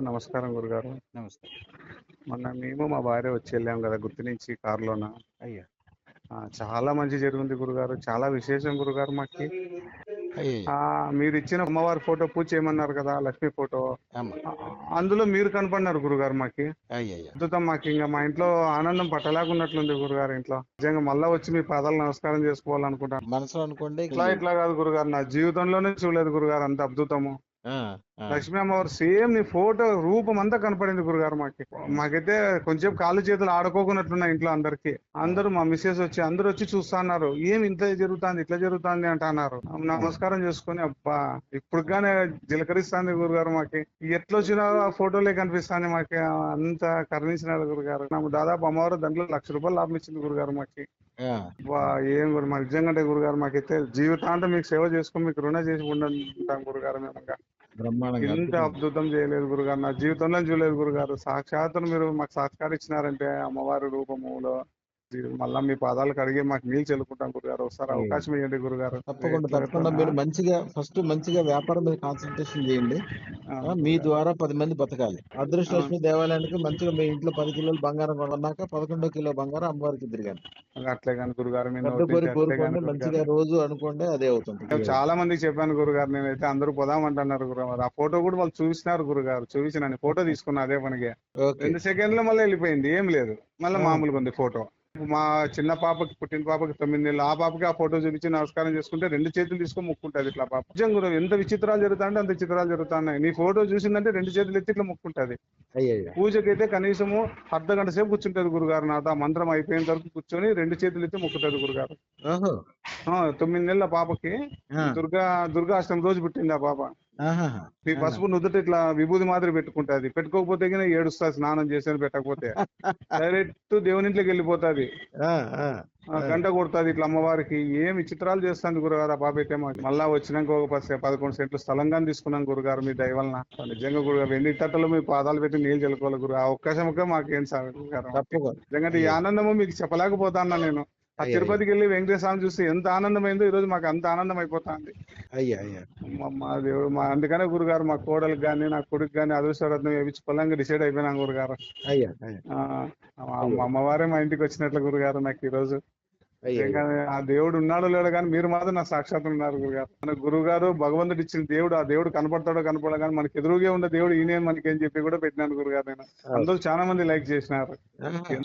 గురుగారు నమస్కారం గురుగారు. నమస్తే. మొన్న మేము మా భార్య వచ్చి వెళ్ళాం కదా గుత్తి నుంచి కారులోన. అయ్యో! చాలా మంచి జరిగింది గురుగారు. చాలా విశేషం గురుగారు మాకి. అయ్యయ్యో! మీరు ఇచ్చిన అమ్మవారి ఫోటో పూజ చేయమన్నారు కదా, లక్ష్మి ఫోటో. అమ్మ. ఆ, అందులో మీరు కనపడినారు గురుగారు మాకి. అయ్యయ్యో! అద్భుతం. మాకు ఇంకా మా ఇంట్లో ఆనందం పట్టలేకున్నట్లుంది గురుగారు. ఇంట్లో నిజంగా మళ్ళా వచ్చి మీ పాదాలు నమస్కారం చేసుకోవాలనుకుంటాను. మనసులో అనుకోండి. ఇట్లా కాదు గురుగారు, నా జీవితంలోనే చూడలేదు గురుగారు అంత అద్భుతము. ఆ! ఆ! లక్ష్మీ అమ్మవారు సేమ్ నీ ఫోటో రూపం అంతా కనపడింది గురుగారు మాకి. మాకైతే కొంచెం కాళ్ళు చేతులు ఆడుకోకున్నట్లున్నాయి ఇంట్లో అందరికి. అందరూ మా మిస్సెస్ వచ్చి అందరూ వచ్చి చూస్తా అన్నారు. ఏం ఇంత జరుగుతుంది ఇట్లా జరుగుతుంది అంట అన్నారు. నమస్కారం చేసుకుని అబ్బా ఇప్పుడు గానే జిలకరిస్తాంది గురుగారు మాకి. ఎట్లా వచ్చినా ఆ ఫోటోలే కనిపిస్తాంది మాకి. అంత కరుణించినారు గురుగారు. నాకు దాదాపు అమ్మవారు దాంట్లో ₹1,00,000 లాభం ఇచ్చింది గురుగారు మాకి. ఆ! అబ్బా ఏం గురు మాకు నిజంగా అంటే గురుగారు మాకైతే జీవితాంతం మీకు సేవ చేసుకుని మీకు రుణ చేసి ఉంటాం గురుగారు. మేము ఇంకా బ్రహ్మాండంగా ఇంత అద్భుతంగా. అద్భుతం చేయలేదు గురుగారు, నా జీవితంలో చూడలేదు గురుగారు. సాక్షాత్తు మీరు మాకు సాక్షాత్కారిచ్చినారంటే అమ్మవారి రూపములో మళ్ళా మీ పాదాలు కడిగి మాకు నీళ్ళు చల్లుకుంటాం గురుగారు. ఒకసారి అయ్యో! అవకాశం ఇవ్వండి గురుగారు. తప్పకుండా మీరు మంచిగా వ్యాపారం మీద కాన్సంట్రేషన్ చేయండి. మీ గురుగారు. ద్వారా 10 మంది బతకాలి. అదృష్టలక్ష్మి దేవాలయానికి మంచిగా మీ ఇంట్లో 10 కిలోలు బంగారం కొన్నాక 11 కిలో బంగారం అమ్మవారికి ఇద్దురుగాని. అట్లే కానీ గురుగారు, మీరు పెద్ద నోటి కోరి నుంచి అట్లే కానీ కోరుకోండి. గురుగారు. మంచిగా రోజు అనుకోండి. అదే అవుతుంది. నేను చాలా మందికి చెప్పాను గురుగారు. నేనైతే అందరూ పోదామంటున్నారు గురుగారు. ఆ ఫోటో కూడా వాళ్ళు చూపిస్తున్నారు గురుగారు. చూపించిన ఫోటో తీసుకున్నా అదే పనిగా. ఓకే. 2 సెకండ్లో మళ్ళీ వెళ్ళిపోయింది. ఏం లేదు, మళ్ళీ ఆ! మామూలుగా ఉంది ఫోటో. మా చిన్న పాపకి, పుట్టిన పాపకి 9 నెలలు, ఆ పాపకి ఆ ఫోటో చూపించి నమస్కారం చేసుకుంటే 2 చేతులు తీసుకొని మొక్కుంటది ఇట్లా పాప. నిజంగా గురు, ఎంత విచిత్రాలు జరుగుతాయంటే అంత విచిత్రాలు జరుగుతున్నాయి. నీ ఫోటో చూసిందంటే 2 చేతులు ఎత్తి ఇట్లా మొక్కుంటది. అయ్యయ్యో! పూజకైతే కనీసము అర్ధ గంట సేపు కూర్చుంటది గురుగారు. నాతో ఆ మంత్రం అయిపోయేంత వరకు కూర్చొని 2 చేతులు ఎత్తి మొక్కుతుంది గురుగారు. ఓహో! 9 నెలల పాపకి ఆ! దుర్గాష్టమి రోజు పుట్టింది ఆ పాప. ఆహాహా! ఈ ఆ! పసుపు నుదుట ఇట్లా విభూది మాదిరి పెట్టుకుంటది. పెట్టుకోకపోతే గిన ఏడుస్తా, స్నానం చేసేది పెట్టకపోతే. డైరెక్ట్ దేవునింట్లోకి వెళ్ళిపోతాది. ఆ! ఆ! ఆ! గంట కొడుతుంది ఇట్లా అమ్మవారికి. ఏం విచిత్రాలు చేస్తుంది గురుగారు ఆ పాప అయితే. మాకు మళ్ళా వచ్చినాక ఒక 11 సెంట్లు స్థలంగా తీసుకున్నాం గురుగారు మీ దయ వలన. నిజంగా గురుగారు వెండి తట్టలో మీ పాదాలు పెట్టి నీళ్ళు చల్లుకోవాలి గురు. ఆ అవకాశం మాకేం సార్ గురుగారు. తప్పకుండా. నిజంగా ఈ ఆనందము మీకు చెప్పలేకపోతాన్నా నేను. ఆ అయ్యయ్యో! తిరుపతికి వెళ్ళి వెంకటేశ్వర స్వామి చూస్తే ఎంత ఆనందమైందో ఈ రోజు మాకు అంత ఆనందం అయిపోతుంది. అయ్యో! మా దేవుడు అందుకనే గురుగారు మా కోడలికి కానీ నా కొడుకు కానీ అదృష్టరత్నం వేయించుకోవాలని డిసైడ్ అయిపోయినాం గురుగారు. అయ్యో! మా అమ్మవారే మా ఇంటికి వచ్చినట్లు గురుగారు నాకు ఈ రోజు. అయ్యో! నిజంగా ఆ దేవుడు ఉన్నాడో లేడో కానీ మీరు మాత్రం నా సాక్షాత్ ఉన్నారు గురుగారు. మన గురుగారు భగవంతుడు ఇచ్చిన దేవుడు, ఆ దేవుడు కనపడతాడో కనపడో కానీ మనకి ఎదురుగా ఉన్న దేవుడు ఈయనే మనకి అని చెప్పి కూడా పెట్టినాను గురుగారు నేను. అందరూ చాలా మంది లైక్ చేసినారు. ఆహా!